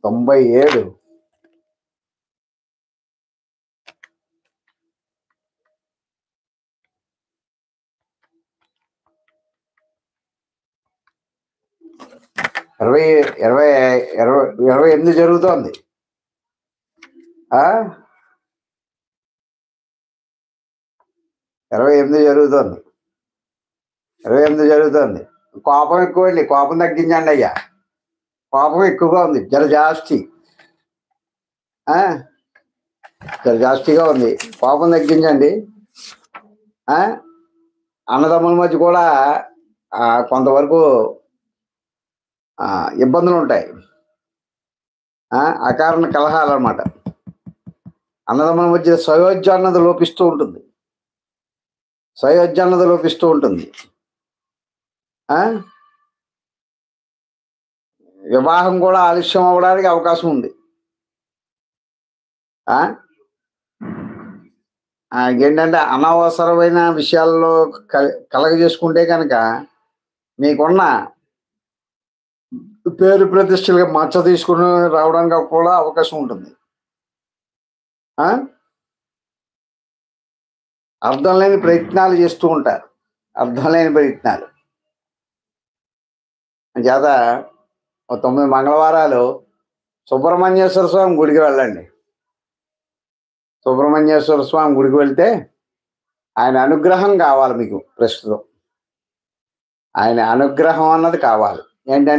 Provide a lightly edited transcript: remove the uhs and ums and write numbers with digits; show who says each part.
Speaker 1: 97. ఇరవై 28 జరుగుతోంది. 28 జరుగుతోంది. 28 జరుగుతోంది. కోపం ఎక్కువండి. కోపం తగ్గించండి అయ్యా. కోపం ఎక్కువగా ఉంది. జరజాస్తి జరజాస్తిగా ఉంది. కోపం తగ్గించండి. అన్నదమ్ముల మధ్య కూడా కొంతవరకు ఇబ్బందులు ఉంటాయి. అకారణ కలహాలు అన్నమాట. అన్నదమ్ముల మధ్య సయోధ్యాన్నత లోపిస్తూ ఉంటుంది. వివాహం కూడా ఆలస్యం అవ్వడానికి అవకాశం ఉంది. ఏంటంటే అనవసరమైన విషయాల్లో కలగజేసుకుంటే కనుక మీకున్న పేరు ప్రతిష్టలుగా మచ్చ తీసుకుని రావడానికి కూడా అవకాశం ఉంటుంది. అర్థం లేని ప్రయత్నాలు చేస్తూ ఉంటారు. చేత 9 మంగళవారాలు సుబ్రహ్మణ్యేశ్వర స్వామి గుడికి వెళ్ళండి. సుబ్రహ్మణ్యేశ్వర స్వామి గుడికి వెళ్తే ఆయన అనుగ్రహం కావాలి మీకు. ప్రస్తుతం ఆయన అనుగ్రహం అన్నది కావాలి. ఏంటంటే